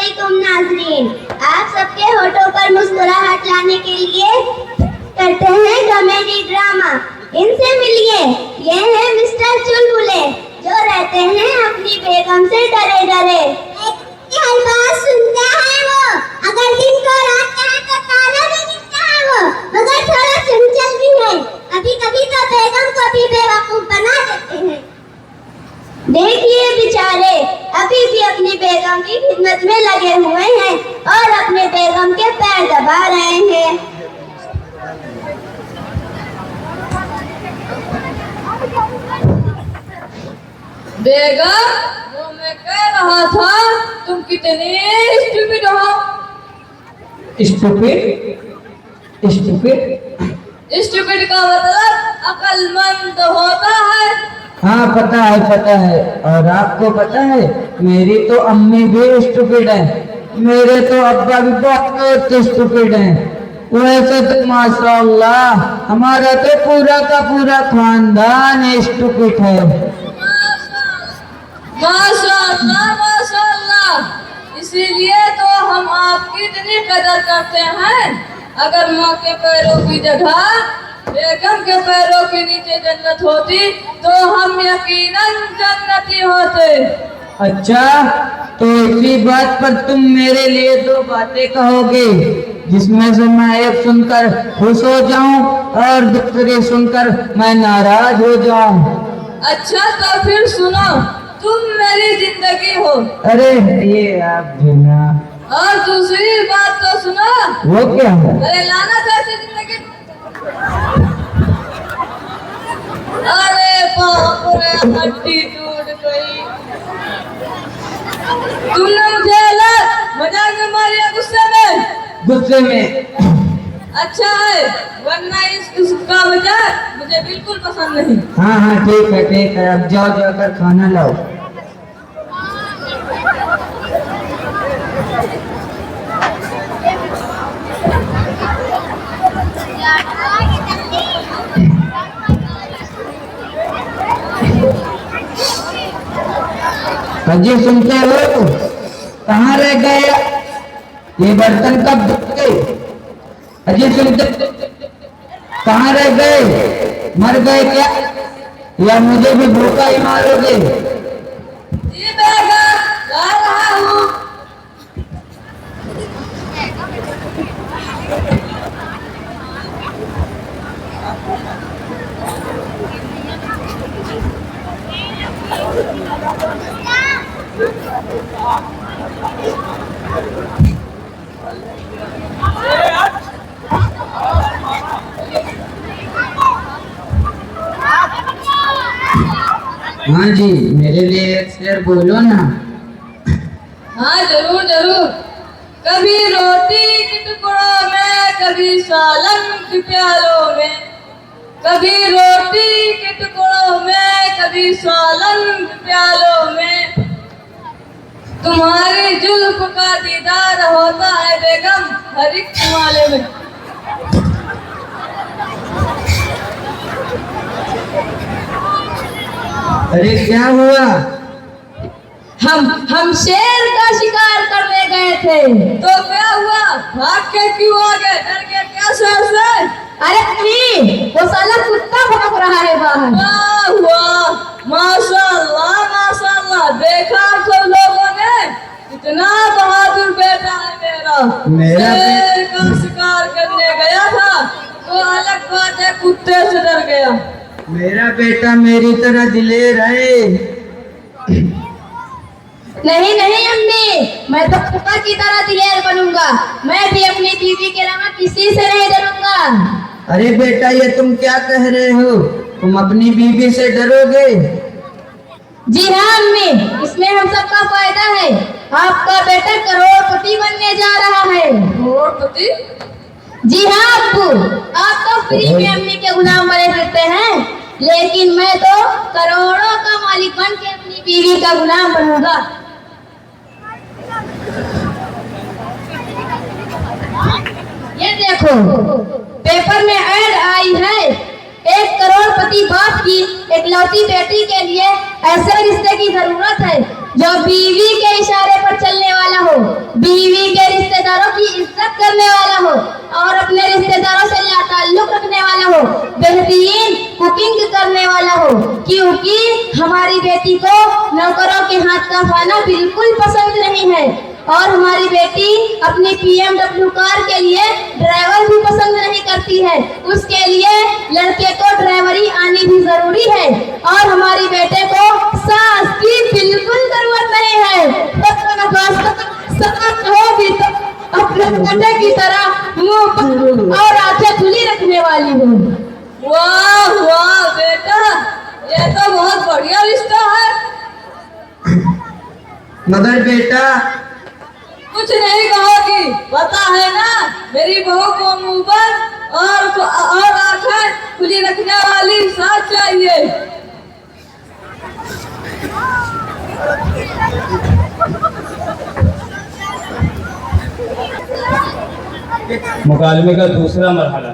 अस्सलामुअलैकुम नाज़रीन। आप सबके होठों पर मुस्कुराहट लाने के लिए करते हैं कॉमेडी ड्रामा। इनसे मिलिए, ये हैं मिस्टर चुलबुले, जो रहते हैं अपनी बेगम से डरे डरे। हर बात सुनता है वो, अगर दिन को रात कहे तो ताला भी गिनता है वो, मगर थोड़ा चंचल भी है। कभी कभी तो बेगम को भी बेवकूफ बना देते हैं। देखिए बेचारे अभी भी अपनी बेगम की खिदमत में लगे हुए हैं और अपने बेगम के पैर दबा रहे हैं। बेगम, वो मैं कह रहा था, तुम कितने स्टूपिड हो। स्टूपिड? स्टूपिड? स्टूपिड का मतलब अक्लमंद होता है। हाँ पता है। और आपको पता है मेरी तो अम्मी भी स्टूपिड है, मेरे तो अब्बा भी बहुत स्टूपिड हैं। वैसे तो माशाअल्लाह हमारा तो पूरा का पूरा खानदान स्टूपिड है। माशाअल्लाह, इसीलिए तो हम आपकी इतनी कदर करते हैं। अगर माँ के पैरों की जगह बेगम के पैरों के नीचे जन्नत होती तो हम यकीनन जन्नती होते। अच्छा, तो इसी बात पर तुम मेरे लिए दो बातें कहोगे, जिसमें से मैं एक सुनकर खुश हो जाऊं और दूसरी सुनकर मैं नाराज हो जाऊं। अच्छा तो फिर सुनो, तुम मेरी जिंदगी हो। अरे ये आप जीना। और दूसरी बात तो सुनो। वो क्या है? अरे लाना चाहती जिंदगी। अरे बाप रे, हड्डी टूट गई। तुमने मुझे मजाक में मारिया, गुस्से में। अच्छा है, वरना इसका मजाक मुझे बिल्कुल पसंद नहीं। हाँ ठीक है, अब जाओ जाकर खाना लाओ। अजी सुनते हो, कहाँ रह गए? ये बर्तन कब धोते? अजी सुनते, कहाँ रह गए? मर गए क्या, या मुझे भी भूखा ही मारोगे? जी बेगम, गा रहा हूँ। हाँ जी, मेरे लिए एक शेर बोलो ना। हाँ जरूर। कभी रोटी के टुकड़ों में, कभी सालन के प्यालों में। कभी रोटी के टुकड़ों में, कभी सालन के प्यालों में। तुम्हारी जुल्फ का दीदार होता है बेगम हर एक माले में। अरे क्या हुआ? हम शेर का शिकार करने गए थे। तो क्या हुआ? भाग के क्यों आ गए? डर गए क्या शेर से? अरे नहीं, वो साला कुत्ता भौंक रहा है बाहर। क्या हुआ? माशाअल्लाह, देखा सब लोगों ने, इतना बहादुर बेटा है मेरा। शेर का शिकार करने गया था तो अलग बात है, कुत्ते से डर गया। मेरा बेटा मेरी तरह दिलेर है। नहीं अम्मी, मैं तो कुत्ता की तरह दिलेर बनूंगा। मैं भी अपनी बीवी के अलावा किसी से नहीं डरूंगा। अरे बेटा, ये तुम क्या कह रहे हो? तुम अपनी बीवी से डरोगे? जी हाँ अम्मी, इसमें हम सबका फायदा है। आपका बेटा करोड़पति बनने जा रहा है। करोड़पति? जी हाँ अब्बू, आप तो फ्री में अम्मी के गुलाम बने फिरते हैं, लेकिन मैं तो करोड़ों का मालिक बन के अपनी बीवी का गुलाम बनूंगा। ये देखो, पेपर में ऐड आई है, 1 करोड़पति बाप की इकलौती बेटी के लिए ऐसे रिश्ते की जरूरत है जो बीवी के इशारे पर चलने वाला हो, रिश्तेदारों की इज्जत करने वाला हो और अपने रिश्तेदारों से ताल्लुक रखने वाला हो, बेहतरीन कुकिंग करने वाला हो, क्योंकि हमारी बेटी को नौकरों के हाथ का खाना बिल्कुल पसंद नहीं है और हमारी बेटी अपनी BMW कार के लिए ड्राइवर भी पसंद नहीं करती है। उसके लिए लड़के को ड्राइवरी आनी भी जरूरी है और हमारी बेटे को सास की बिल्कुल जरूरत नहीं है। सास हो भी तो अपने बेटे की तरह मुंह और आंखें खुली रखने वाली हो। वाह वाह बेटा, ये तो बहुत बढ़िया रिश्ता है। मगर बेटा कुछ नहीं कहोगी, पता है ना मेरी बहू को मुंह पर और आंखें खुली रखने वाली सास चाहिए। मुकालमे का दूसरा मरहला।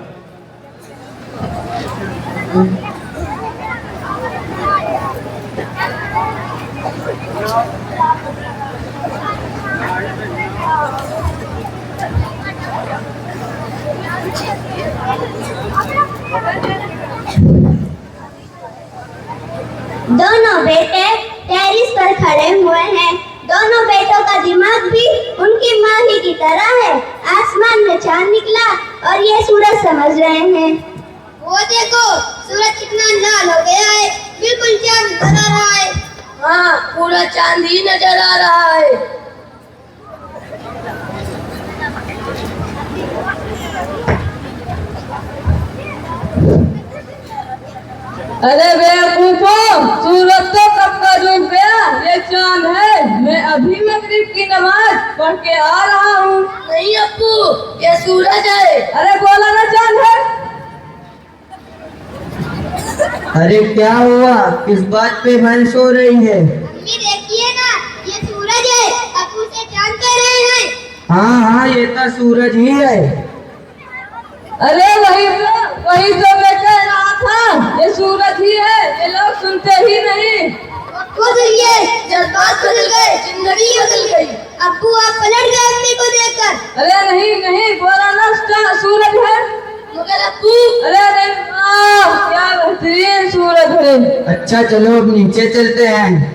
दोनों बेटे टेरिस पर खड़े हुए हैं। दोनों बेटों का दिमाग भी उनकी माँ ही की तरह है। आसमान में चांद निकला और ये सूरज समझ रहे हैं। वो देखो, सूरज कितना लाल हो गया है, बिल्कुल चांद नजर आ रहा है। हाँ, पूरा चांद ही नजर आ रहा है। अरे बेवकूफो, सूरज तो कब का डूब गया, ये चांद है। मैं अभी मगरिब की नमाज पढ़ के आ रहा हूँ। नहीं अप्पू, ये सूरज है। अरे बोला ना चांद है। अरे क्या हुआ, किस बात पे भैंस हो रही है? मम्मी देखिए ना, ये सूरज है, अप्पू से चांद कह रहे हैं। हाँ हाँ, ये तो सूरज ही है। अरे वही तो मैं कह रहा था, ये सूरज ही है। ये लोग सुनते ही नहीं। जज्बात बदल गए, जिंदगी बदल गई। अब्बू आप पलट गए अम्मी को देखकर। अरे नहीं नहीं, बोला ना सूरज है। मगर अब्बू, अरे वाह, क्या बेहतरीन सूरज है। अच्छा चलो अब नीचे चलते हैं।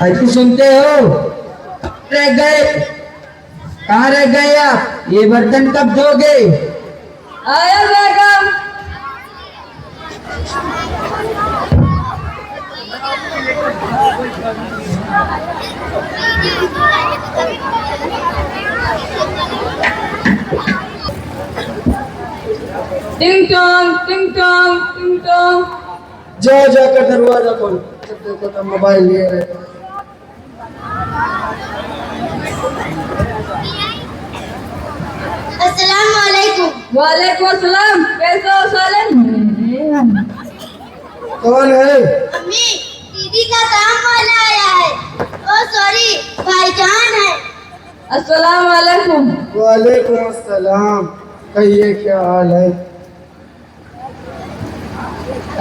अजी सुनते हो? रह गए, कहाँ रह गए आप? ये बर्तन कब धोगे? आया बेगम। टिंग टोंग टिंग टोंग टिंग टोंग। जाओ जाकर दरवाजा खोलो। जब देखो तब मोबाइल लिए रहते हो। अस्सलाम वालेकुम। वालेकुम अस्सलाम। कैसे हो सालिम? कौन है? अम्मी, दीदी का काम वाला आया है। ओ सॉरी, भाईजान है। अस्सलाम वालेकुम। वालेकुम अस्सलाम। कहिए क्या हाल है?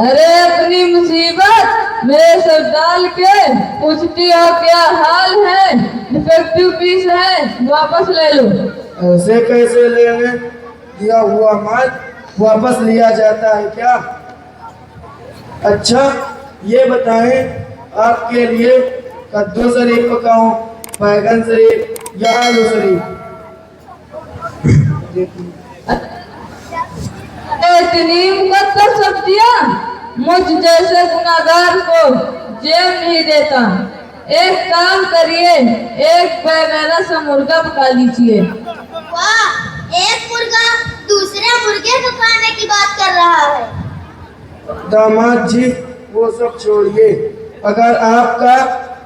अरे अपनी मुसीबत मेरे सर डाल के पूछती हो क्या हाल है? डिफेक्टिव पीस है, वापस ले लो। ऐसे कैसे लेने? दिया हुआ माल वापस लिया जाता है क्या? अच्छा ये बताएं, आपके लिए कद्दू शरीफ पकाऊं, बैगन शरीफ या आलू शरीफ? इतनी मुकद्दर सब्जियां मुझ जैसे गुनाहगार को जेब नहीं देता। एक काम करिए, एक बैगना सा मुर्गा पका लीजिए। वाह, एक मुर्गा दूसरे मुर्गे को खाने की बात कर रहा है। दामाद जी वो सब छोड़िए, अगर आपका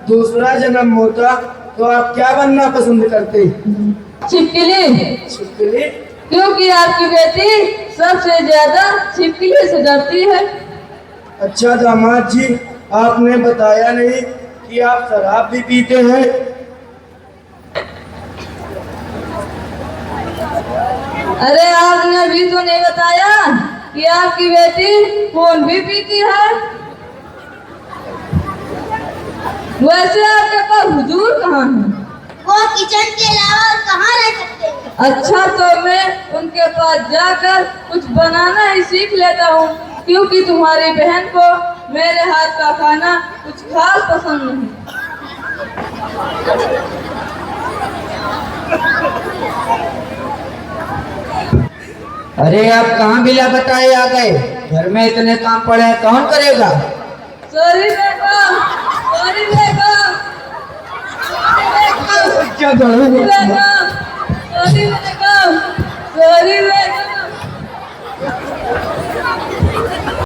दूसरा जन्म होता तो आप क्या बनना पसंद करते? छिपकली, छिपकली? क्योंकि आपकी बेटी सबसे ज्यादा छिपकली से डरती है। अच्छा दामाद जी, आपने बताया नहीं कि आप शराब भी पीते हैं। अरे आपने अभी तो नहीं बताया कि आपकी बेटी खून भी पीती है। वैसे आपके पास हुजूर कहाँ है? वो किचन के अलावा और कहाँ रह सकते हैं? अच्छा, तो मैं उनके पास जाकर कुछ बनाना ही सीख लेता हूँ, क्योंकि तुम्हारी बहन को मेरे हाथ का खाना कुछ खास पसंद नहीं। अरे आप कहाँ बिला बताए आ गए? घर में इतने काम पड़े हैं, कौन करेगा? सॉरी बेगम, सॉरी बेगम, क्या करूँ? बेगम, सॉरी बेगम, सॉरी